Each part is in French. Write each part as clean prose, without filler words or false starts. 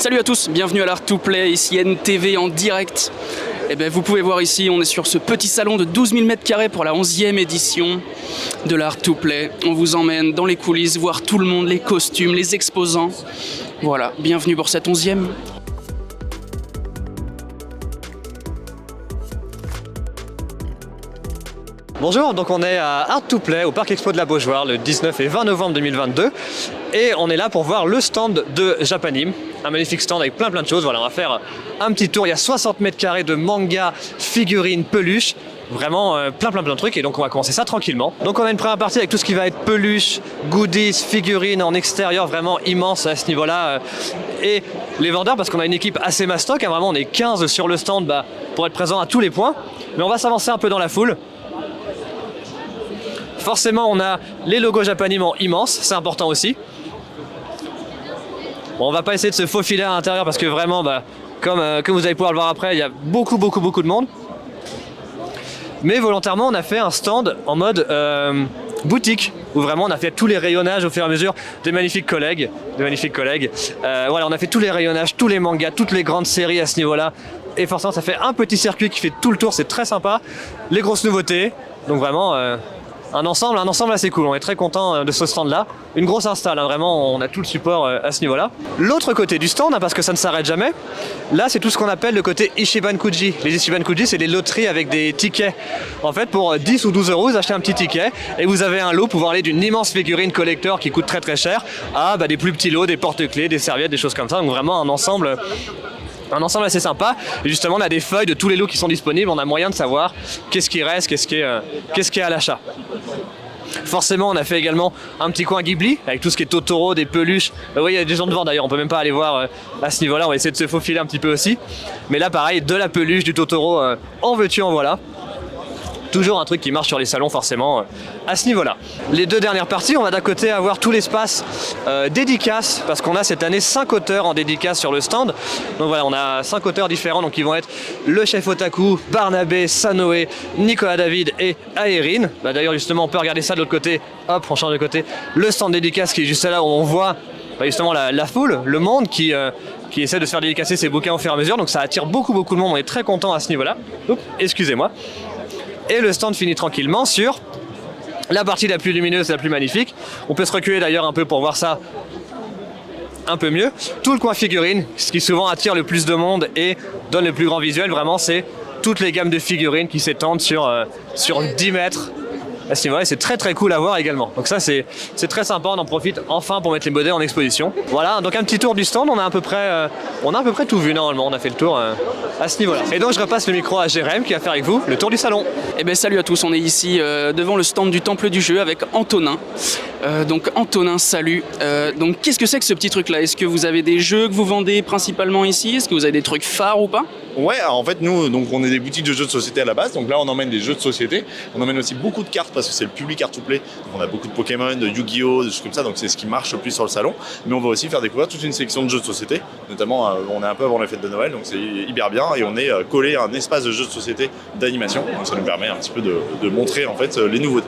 Salut à tous, bienvenue à l'Art to Play, ici NTV en direct. Vous pouvez voir ici, on est sur ce petit salon de 12 000 m² pour la 11e édition de l'Art to Play. On vous emmène dans les coulisses, voir tout le monde, les costumes, les exposants. Voilà, bienvenue pour cette 11e. Bonjour, donc on est à Art to Play au Parc Expo de la Beaujoire le 19 et 20 novembre 2022 et on est là pour voir le stand de Japanime, un magnifique stand avec plein de choses. Voilà, on va faire un petit tour, il y a 60 m² de mangas, figurines, peluches, vraiment plein de trucs et donc on va commencer ça tranquillement. Donc on a une première partie avec tout ce qui va être peluches, goodies, figurines en extérieur vraiment immense à ce niveau-là et les vendeurs parce qu'on a une équipe assez mastoc, hein, vraiment on est 15 sur le stand pour être présent à tous les points, mais on va s'avancer un peu dans la foule. Forcément, on a les logos Japanime en immense, c'est important aussi. Bon, on va pas essayer de se faufiler à l'intérieur parce que vraiment, comme vous allez pouvoir le voir après, il y a beaucoup de monde. Mais volontairement, on a fait un stand en mode boutique, où vraiment on a fait tous les rayonnages au fur et à mesure des magnifiques collègues. Voilà, on a fait tous les rayonnages, tous les mangas, toutes les grandes séries à ce niveau-là. Et forcément, ça fait un petit circuit qui fait tout le tour, c'est très sympa. Les grosses nouveautés, donc vraiment... Un ensemble assez cool, on est très content de ce stand là. Une grosse install, hein, vraiment on a tout le support à ce niveau là. L'autre côté du stand, hein, parce que ça ne s'arrête jamais, là c'est tout ce qu'on appelle le côté Ichiban-Kuji. Les Ichiban-Kuji c'est les loteries avec des tickets. En fait pour 10 ou 12 euros vous achetez un petit ticket et vous avez un lot pouvant aller d'une immense figurine collector qui coûte très cher à des plus petits lots, des porte-clés, des serviettes, des choses comme ça. Donc vraiment un ensemble assez sympa. Et justement, on a des feuilles de tous les lots qui sont disponibles. On a moyen de savoir qu'est-ce qui reste, qu'est-ce qui est à l'achat. Forcément, on a fait également un petit coin Ghibli avec tout ce qui est Totoro, des peluches. Oui, il y a des gens devant d'ailleurs, on peut même pas aller voir à ce niveau-là. On va essayer de se faufiler un petit peu aussi. Mais là, pareil, de la peluche, du Totoro, en veux-tu, en voilà. Toujours un truc qui marche sur les salons forcément à ce niveau-là. Les deux dernières parties, on va d'un côté avoir tout l'espace dédicace parce qu'on a cette année 5 auteurs en dédicace sur le stand. Donc voilà, on a 5 auteurs différents donc ils vont être le chef otaku, Barnabé, Sanoé, Nicolas David et Aérine. D'ailleurs justement on peut regarder ça de l'autre côté, hop on change de côté. Le stand dédicace qui est juste là où on voit justement la foule, le monde qui essaie de se faire dédicacer ses bouquins au fur et à mesure. Donc ça attire beaucoup de monde, on est très content à ce niveau-là. Oups, excusez-moi. Et le stand finit tranquillement sur la partie la plus lumineuse, la plus magnifique. On peut se reculer d'ailleurs un peu pour voir ça un peu mieux. Tout le coin figurines, ce qui souvent attire le plus de monde et donne le plus grand visuel, vraiment c'est toutes les gammes de figurines qui s'étendent sur 10 mètres. À ce niveau-là, c'est très cool à voir également. Donc ça c'est très sympa, on en profite enfin pour mettre les modèles en exposition. Voilà, donc un petit tour du stand, on a à peu près tout vu normalement, on a fait le tour à ce niveau-là. Et donc je repasse le micro à Jérém qui va faire avec vous le tour du salon. Salut à tous, on est ici devant le stand du Temple du Jeu avec Antonin. Donc Antonin, salut. Donc qu'est-ce que c'est que ce petit truc là? Est-ce que vous avez des jeux que vous vendez principalement ici? Est-ce que vous avez des trucs phares ou pas? Ouais, alors en fait nous donc on est des boutiques de jeux de société à la base, donc là on emmène des jeux de société, on emmène aussi beaucoup de cartes parce que c'est le public Art to Play, donc on a beaucoup de Pokémon, de Yu-Gi-Oh, des choses comme ça, donc c'est ce qui marche le plus sur le salon, mais on va aussi faire découvrir toute une section de jeux de société, notamment on est un peu avant les fêtes de Noël, donc c'est hyper bien et on est collé à un espace de jeux de société d'animation, donc ça nous permet un petit peu de montrer en fait les nouveautés.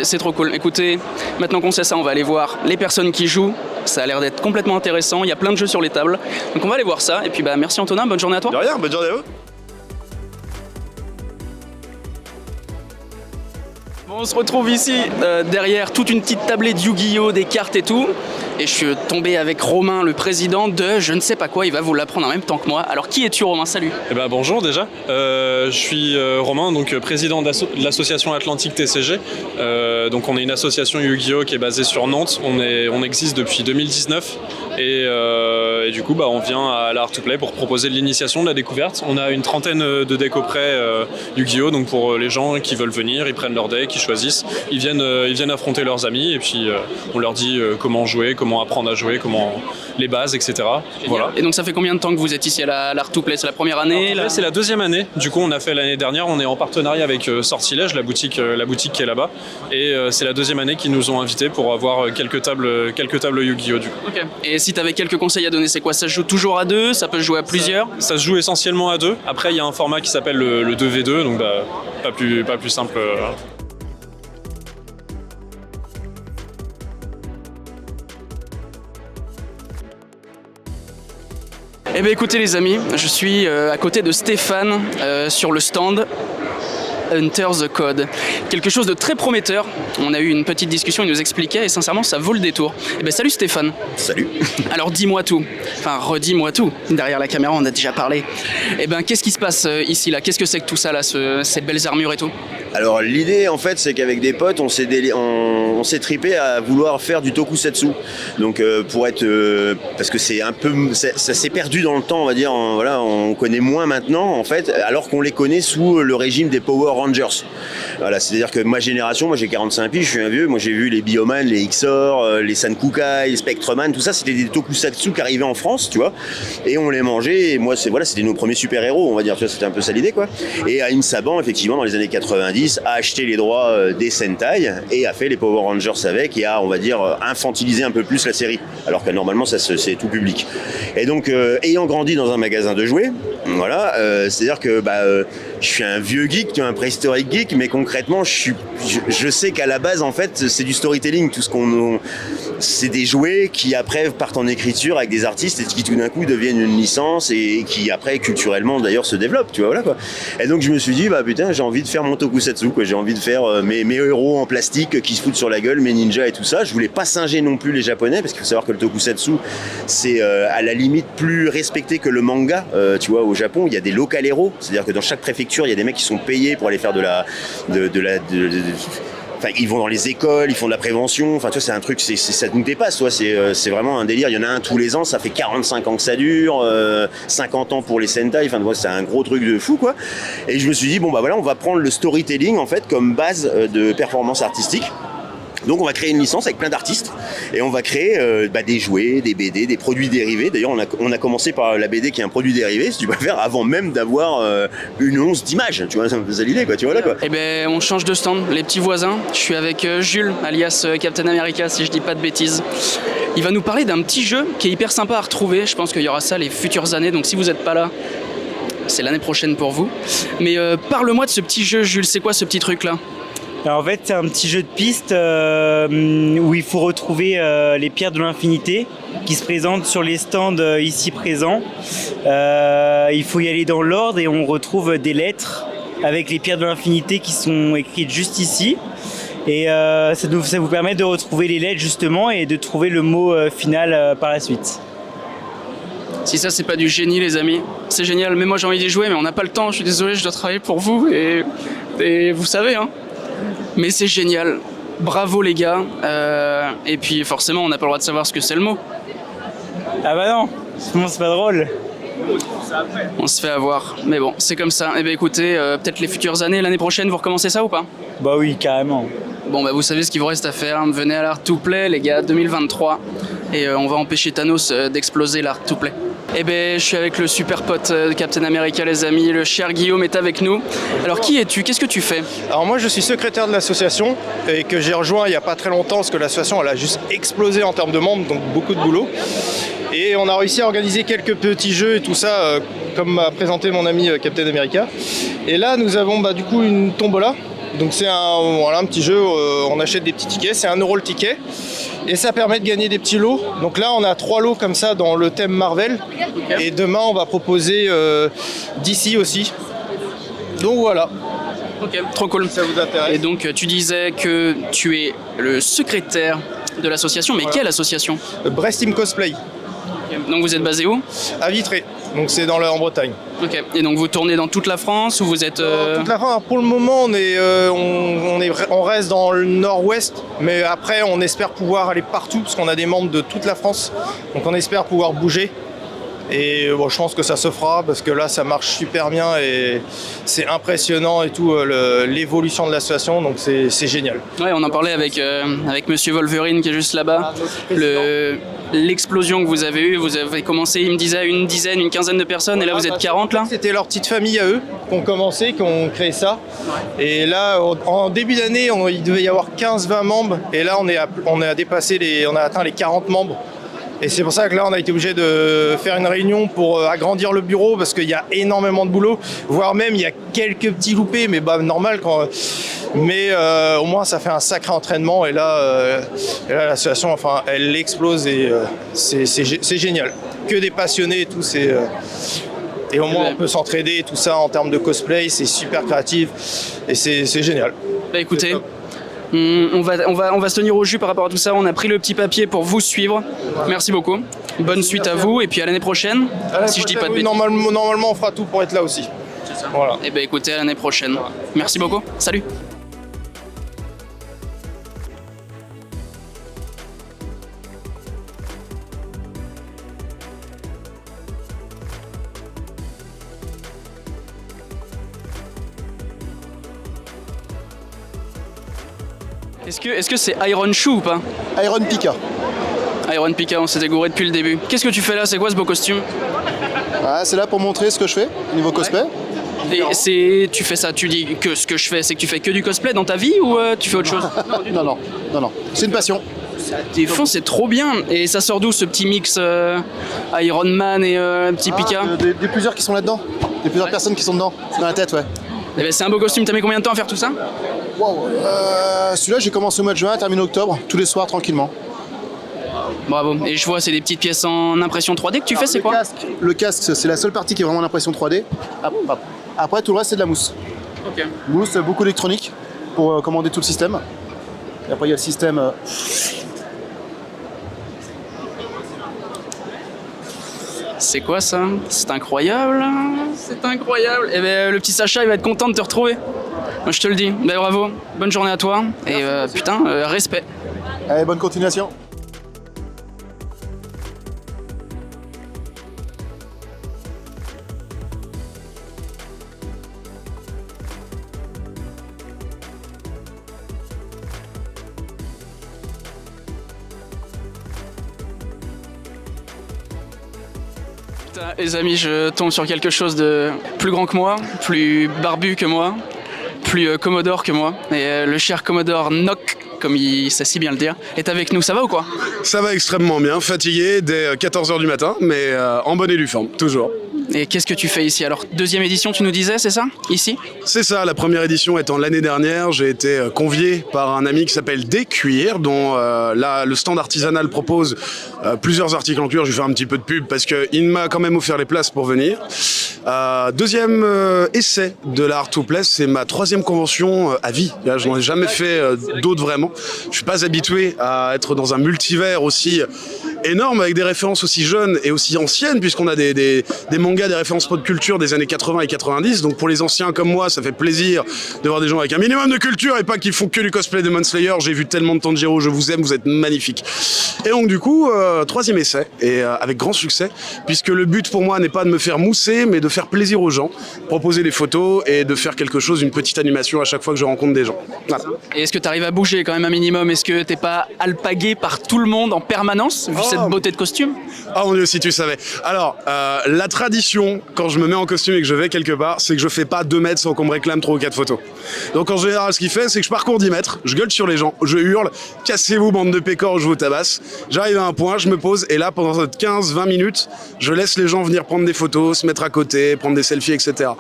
C'est trop cool. Écoutez, maintenant qu'on sait ça, on va aller voir les personnes qui jouent. Ça a l'air d'être complètement intéressant, il y a plein de jeux sur les tables. Donc on va aller voir ça. Et puis merci Antonin, bonne journée à toi. De rien, bonne journée à vous. On se retrouve ici derrière toute une petite tablée de Yu-Gi-Oh, des cartes et tout. Et je suis tombé avec Romain, le président de je ne sais pas quoi, il va vous l'apprendre en même temps que moi. Alors qui es-tu Romain? Salut. Bonjour déjà, je suis Romain, donc président de l'association Atlantique TCG. Donc on est une association Yu-Gi-Oh qui est basée sur Nantes, on existe depuis 2019 et du coup on vient à l'Art to Play pour proposer de l'initiation, de la découverte. On a une trentaine de decks auprès Yu-Gi-Oh, donc pour les gens qui veulent venir, ils prennent leur deck, ils choisissent, ils viennent affronter leurs amis et puis on leur dit comment jouer, comment apprendre à jouer, les bases, etc. Voilà. Et donc ça fait combien de temps que vous êtes ici à l'Art to Play? C'est la première année là c'est la deuxième année. Du coup on a fait l'année dernière, on est en partenariat avec Sortilège, la boutique qui est là-bas. Et c'est la deuxième année qu'ils nous ont invités pour avoir quelques tables Yu-Gi-Oh du coup. Ok. Et si tu avais quelques conseils à donner, c'est quoi? Ça se joue toujours à deux? Ça peut se jouer à plusieurs? Ça se joue essentiellement à deux. Après il y a un format qui s'appelle le 2v2, donc pas plus simple. Eh bien écoutez les amis, je suis à côté de Stéphane sur le stand Hunter the Code. Quelque chose de très prometteur. On a eu une petite discussion, il nous expliquait et sincèrement ça vaut le détour. Eh bien salut Stéphane. Salut. Alors dis-moi tout, enfin redis-moi tout. Derrière la caméra on a déjà parlé. Eh bien qu'est-ce qui se passe ici là? Qu'est-ce que c'est que tout ça là, ces belles armures et tout? Alors l'idée en fait c'est qu'avec des potes on s'est trippé à vouloir faire du tokusatsu. Donc pour être parce que c'est un peu ça s'est perdu dans le temps, on va dire, voilà, on connaît moins maintenant en fait, alors qu'on les connaît sous le régime des Power Rangers. Voilà, c'est-à-dire que ma génération, moi j'ai 45 piges, je suis un vieux, moi j'ai vu les Bioman, les Xor, les Sankukai, les Spectreman, tout ça c'était des tokusatsu qui arrivaient en France, tu vois, et on les mangeait, et moi c'était nos premiers super-héros, on va dire, tu vois, c'était un peu ça l'idée quoi. Et Aim Saban effectivement dans les années 90 a acheté les droits des Sentai et a fait les Power Rangers avec, et a, on va dire, infantilisé un peu plus la série, alors que normalement c'est tout public. Et donc ayant grandi dans un magasin de jouets, voilà, c'est-à-dire que je suis un vieux geek, un préhistorique geek, mais concrètement, je sais qu'à la base, en fait, c'est du storytelling. C'est des jouets qui après partent en écriture avec des artistes et qui tout d'un coup deviennent une licence et qui après culturellement d'ailleurs se développent, tu vois, voilà quoi. Et donc je me suis dit, putain, j'ai envie de faire mon tokusatsu, quoi. J'ai envie de faire mes héros en plastique qui se foutent sur la gueule, mes ninjas et tout ça. Je voulais pas singer non plus les japonais, parce qu'il faut savoir que le tokusatsu, c'est à la limite plus respecté que le manga, tu vois, au Japon. Il y a des local héros, c'est-à-dire que dans chaque préfecture, il y a des mecs qui sont payés pour aller faire enfin, ils vont dans les écoles, ils font de la prévention. Enfin, tu vois, c'est un truc, ça nous dépasse. Toi, c'est vraiment un délire. Il y en a un tous les ans. Ça fait 45 ans que ça dure, 50 ans pour les Sentai. Enfin, c'est un gros truc de fou, quoi. Et je me suis dit, voilà, on va prendre le storytelling en fait comme base de performance artistique. Donc on va créer une licence avec plein d'artistes et on va créer des jouets, des BD, des produits dérivés. D'ailleurs on a commencé par la BD qui est un produit dérivé, si tu préfères, avant même d'avoir une once d'images. Tu vois, c'est un peu ça l'idée, quoi. Tu vois là, quoi. Eh ben on change de stand, les petits voisins. Je suis avec Jules, alias Captain America, si je dis pas de bêtises. Il va nous parler d'un petit jeu qui est hyper sympa à retrouver. Je pense qu'il y aura ça les futures années. Donc si vous n'êtes pas là, c'est l'année prochaine pour vous. Mais parle-moi de ce petit jeu, Jules. C'est quoi ce petit truc là? Alors en fait, c'est un petit jeu de piste où il faut retrouver les pierres de l'infinité qui se présentent sur les stands ici présents. Il faut y aller dans l'ordre et on retrouve des lettres avec les pierres de l'infinité qui sont écrites juste ici. Et ça vous permet de retrouver les lettres justement et de trouver le mot final par la suite. Si ça c'est pas du génie les amis, c'est génial. Mais moi j'ai envie d'y jouer mais on n'a pas le temps, je suis désolé, je dois travailler pour vous et vous savez hein. Mais c'est génial, bravo les gars, et puis forcément on n'a pas le droit de savoir ce que c'est le mot. Ah bah non, sinon c'est pas drôle. On se fait avoir, mais bon, c'est comme ça. Eh bien écoutez, peut-être les futures années, l'année prochaine, vous recommencez ça ou pas? Bah oui, carrément. Bon bah vous savez ce qu'il vous reste à faire, venez à l'Art to Play les gars, 2023, et on va empêcher Thanos d'exploser l'Art to Play. Eh ben, je suis avec le super pote de Captain America, les amis. Le cher Guillaume est avec nous. Alors, qui es-tu? Qu'est-ce que tu fais? Alors moi, je suis secrétaire de l'association et que j'ai rejoint il n'y a pas très longtemps parce que l'association, elle a juste explosé en termes de membres, donc beaucoup de boulot. Et on a réussi à organiser quelques petits jeux et tout ça, comme m'a présenté mon ami Captain America. Et là, nous avons du coup une tombola. Donc c'est un petit jeu, on achète des petits tickets, c'est 1 € le ticket. Et ça permet de gagner des petits lots. Donc là, on a 3 lots comme ça dans le thème Marvel. Okay. Et demain, on va proposer DC aussi. Donc voilà. Ok, trop cool. Ça vous intéresse? Et donc, tu disais que tu es le secrétaire de l'association, mais voilà. Quelle association? Brest Team Cosplay. Okay. Donc vous êtes basé où? À Vitré. Donc c'est en Bretagne. Ok. Et donc vous tournez dans toute la France ou vous êtes toute la France. Alors, pour le moment, on reste dans le nord-ouest, mais après on espère pouvoir aller partout parce qu'on a des membres de toute la France. Donc on espère pouvoir bouger. Et bon, je pense que ça se fera parce que là ça marche super bien et c'est impressionnant et tout l'évolution de l'association, donc c'est génial. Ouais, on en parlait avec Monsieur Wolverine qui est juste là-bas. L'explosion que vous avez eue, vous avez commencé, il me disait, une dizaine, une quinzaine de personnes, et là vous êtes 40 là? C'était leur petite famille à eux qui ont commencé, qui ont créé ça. Ouais. Et là, en début d'année, il devait y avoir 15-20 membres, et là on a atteint les 40 membres. Et c'est pour ça que là, on a été obligé de faire une réunion pour agrandir le bureau parce qu'il y a énormément de boulot, voire même il y a quelques petits loupés, mais normal Mais au moins, ça fait un sacré entraînement et là l'association, elle explose et c'est génial. que des passionnés et tout. Et au moins on peut s'entraider, tout ça en termes de cosplay, c'est super créatif et c'est génial. Bah écoutez, on va se tenir au jus par rapport à tout ça. On a pris le petit papier pour vous suivre. Merci beaucoup. Bonne suite à vous et puis à l'année prochaine. Si je dis pas de bêtises. Normalement on fera tout pour être là aussi. Voilà. Et bah écoutez, à l'année prochaine. Merci beaucoup. Salut. Est-ce que c'est Iron Shoe ou pas? Iron Pika. Iron Pika, on s'est dégouré depuis le début. Qu'est-ce que tu fais là? C'est quoi ce beau costume? Ah, c'est là pour montrer ce que je fais au niveau cosplay. Et tu fais ça, tu dis que ce que je fais, c'est que tu fais que du cosplay dans ta vie ou tu fais autre chose? Non. C'est une passion. T'es fond, c'est trop bien. Et ça sort d'où ce petit mix Iron Man et petit Pika? Des plusieurs qui sont là-dedans. Des plusieurs personnes qui sont dedans. Dans la tête, ouais. Eh ben, c'est un beau costume. T'as mis combien de temps à faire tout ça? Wow. Celui-là, j'ai commencé au mois de juin, terminé octobre, tous les soirs tranquillement. Bravo. Et je vois, c'est des petites pièces en impression 3D que tu fais, c'est quoi? Le casque, c'est la seule partie qui est vraiment en impression 3D. Après, tout le reste, c'est de la mousse. Ok. Mousse, beaucoup d'électronique pour commander tout le système. Et après, il y a le système. C'est quoi ça? C'est incroyable. C'est incroyable. Et ben, le petit Sacha, il va être content de te retrouver. Moi, je te le dis. Ben, bravo. Bonne journée à toi. Et putain, respect. Allez, bonne continuation. Putain, les amis, je tombe sur quelque chose de plus grand que moi, plus barbu que moi, plus Commodore que moi. Et le cher Commodore Nock, comme il sait si bien le dire, est avec nous. Ça va ou quoi? Ça va extrêmement bien, fatigué dès 14h du matin, mais en bonne et due forme, toujours. Et qu'est-ce que tu fais ici? Alors, deuxième édition, tu nous disais, c'est ça? Ici? C'est ça, la première édition étant l'année dernière, j'ai été convié par un ami qui s'appelle Descuir, dont là, le stand artisanal propose plusieurs articles en cuir. Je vais faire un petit peu de pub parce qu'il m'a quand même offert les places pour venir. Deuxième essai de la Art to Play, c'est ma troisième convention à vie. Là, je n'en ai jamais fait d'autres vraiment. Je suis pas habitué à être dans un multivers aussi énorme avec des références aussi jeunes et aussi anciennes, puisqu'on a des mangas, des références pop culture des années 80 et 90. Donc pour les anciens comme moi, ça fait plaisir de voir des gens avec un minimum de culture et pas qui font que du cosplay de Demon Slayer. J'ai vu tellement de Tanjiro, je vous aime, vous êtes magnifiques. Et donc du coup, troisième essai, et avec grand succès, puisque le but pour moi n'est pas de me faire mousser, mais de faire plaisir aux gens, proposer des photos et de faire quelque chose, une petite animation à chaque fois que je rencontre des gens. Voilà. Et est-ce que tu arrives à bouger quand même un minimum? Est-ce que t'es pas alpagué par tout le monde en permanence, vu cette beauté de costume? Oh mon Dieu, si tu savais. Alors, la tradition, quand je me mets en costume et que je vais quelque part, c'est que je fais pas 2 mètres sans qu'on me réclame 3 ou 4 photos. Donc en général, ce qu'il fait, c'est que je parcours 10 mètres, je gueule sur les gens, je hurle, cassez-vous bande de pécores, je vous tabasse. J'arrive à un point, je me pose, et là, pendant 15-20 minutes, je laisse les gens venir prendre des photos, se mettre à côté, prendre des selfies, etc.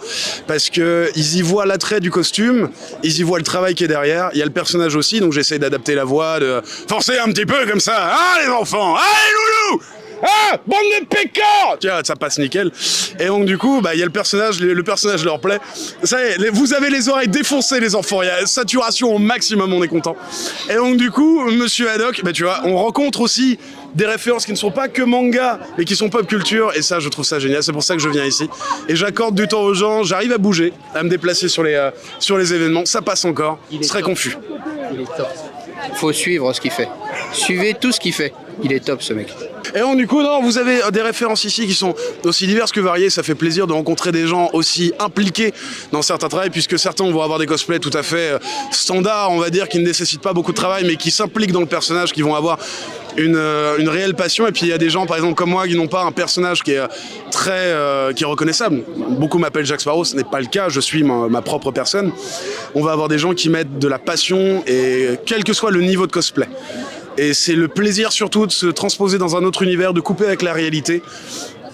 Parce que ils y voient l'attrait du costume, ils y voient le travail qui est derrière, il y a le personnage aussi, donc j'essaye d'adapter la voix, de forcer un petit peu comme ça. Ah les enfants, allez loulou! Ah, bande de pécores! Tiens, ça passe nickel. Et donc du coup, il y a le personnage leur plaît. Ça y est, vous avez les oreilles défoncées les enfants, il y a saturation au maximum, on est content. Et donc du coup, monsieur Haddock, tu vois, on rencontre aussi des références qui ne sont pas que manga, mais qui sont pop culture, et ça, je trouve ça génial, c'est pour ça que je viens ici. Et j'accorde du temps aux gens, j'arrive à bouger, à me déplacer sur les événements, ça passe encore, c'est très confus. Il est top. Faut suivre ce qu'il fait. Suivez tout ce qu'il fait. Il est top ce mec. Et donc du coup, non, vous avez des références ici qui sont aussi diverses que variées. Ça fait plaisir de rencontrer des gens aussi impliqués dans certains travails, puisque certains vont avoir des cosplays tout à fait standards, on va dire, qui ne nécessitent pas beaucoup de travail, mais qui s'impliquent dans le personnage, qui vont avoir une réelle passion. Et puis il y a des gens, par exemple comme moi, qui n'ont pas un personnage qui est qui est reconnaissable. Beaucoup m'appellent Jack Sparrow, ce n'est pas le cas. Je suis ma propre personne. On va avoir des gens qui mettent de la passion, et quel que soit le niveau de cosplay. Et c'est le plaisir surtout de se transposer dans un autre univers, de couper avec la réalité,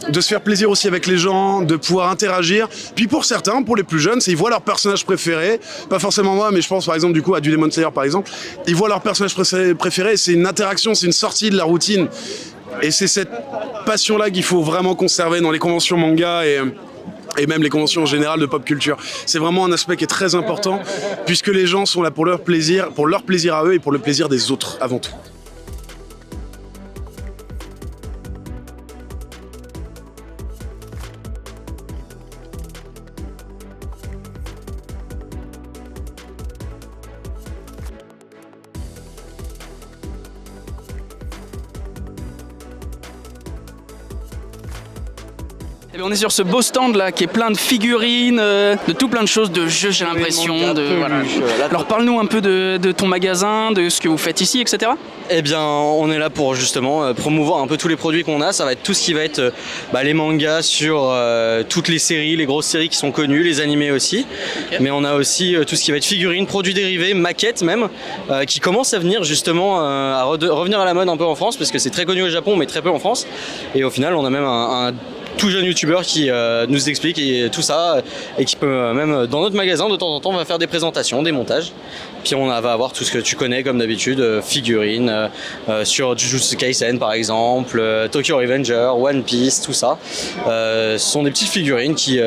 de se faire plaisir aussi avec les gens, de pouvoir interagir. Puis pour certains, pour les plus jeunes, c'est ils voient leur personnage préféré, pas forcément moi, mais je pense par exemple du coup à du Demon Slayer par exemple, ils voient leur personnage préféré, c'est une interaction, c'est une sortie de la routine. Et c'est cette passion-là qu'il faut vraiment conserver dans les conventions manga et même les conventions en général de pop culture. C'est vraiment un aspect qui est très important, puisque les gens sont là pour leur plaisir à eux et pour le plaisir des autres avant tout. Eh bien, on est sur ce beau stand là qui est plein de figurines, de tout plein de choses, de jeux, j'ai l'impression. Voilà. Alors parle-nous un peu de ton magasin, de ce que vous faites ici, etc. Eh bien, on est là pour justement promouvoir un peu tous les produits qu'on a. Ça va être tout ce qui va être les mangas sur toutes les séries, les grosses séries qui sont connues, les animés aussi. Okay. Mais on a aussi tout ce qui va être figurines, produits dérivés, maquettes même, qui commencent à venir justement à revenir à la mode un peu en France, parce que c'est très connu au Japon, mais très peu en France. Et au final, on a même un tout jeune youtubeur qui nous explique et tout ça, et qui peut même dans notre magasin de temps en temps va faire des présentations, des montages. Puis on va avoir tout ce que tu connais comme d'habitude, figurines sur Jujutsu Kaisen par exemple, Tokyo Revenger, One Piece, tout ça. Ce sont des petites figurines qui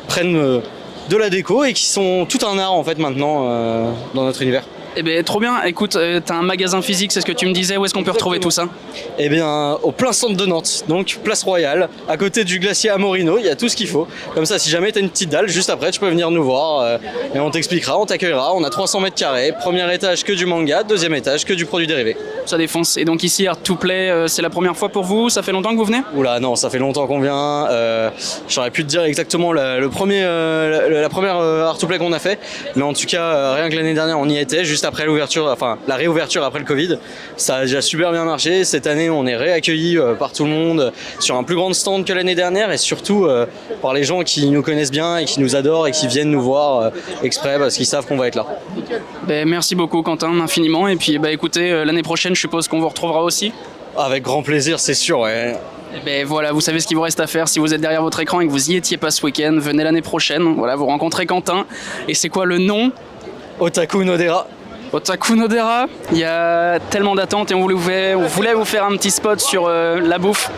prennent de la déco et qui sont tout un art en fait maintenant dans notre univers. Eh bien, trop bien. Écoute, t'as un magasin physique, c'est ce que tu me disais. Où est-ce qu'on peut retrouver tout ça? Eh bien, au plein centre de Nantes, donc place Royale, à côté du glacier Amorino, il y a tout ce qu'il faut. Comme ça, si jamais t'as une petite dalle, juste après, tu peux venir nous voir et on t'expliquera, on t'accueillera. On a 300 mètres carrés, premier étage que du manga, deuxième étage que du produit dérivé. Ça défonce. Et donc ici, Art2Play, c'est la première fois pour vous? Ça fait longtemps que vous venez? Oula, non, ça fait longtemps qu'on vient. J'aurais pu te dire exactement la première Art2Play qu'on a fait, mais en tout cas, rien que l'année dernière, on y était, juste après la réouverture après le Covid. Ça a déjà super bien marché. Cette année, on est réaccueillis par tout le monde sur un plus grand stand que l'année dernière, et surtout par les gens qui nous connaissent bien et qui nous adorent et qui viennent nous voir exprès parce qu'ils savent qu'on va être là. Ben, merci beaucoup Quentin, infiniment. Et puis écoutez, l'année prochaine, je suppose qu'on vous retrouvera aussi. Avec grand plaisir, c'est sûr. Ouais. Et ben voilà, vous savez ce qu'il vous reste à faire. Si vous êtes derrière votre écran et que vous y étiez pas ce week-end, venez l'année prochaine. Voilà, vous rencontrez Quentin. Et c'est quoi le nom? Otaku Nodera. Otaku Nodera, il y a tellement d'attentes et on voulait vous faire un petit spot sur la bouffe,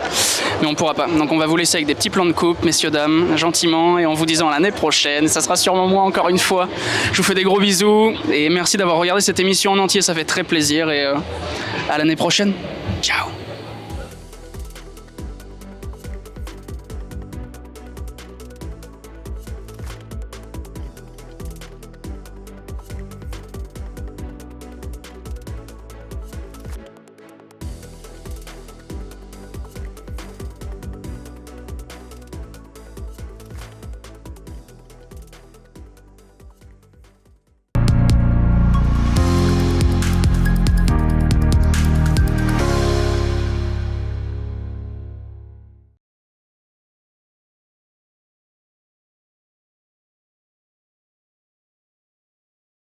mais on pourra pas. Donc on va vous laisser avec des petits plans de coupe, messieurs, dames, gentiment, et en vous disant à l'année prochaine. Ça sera sûrement moi encore une fois. Je vous fais des gros bisous et merci d'avoir regardé cette émission en entier, ça fait très plaisir et à l'année prochaine. Ciao.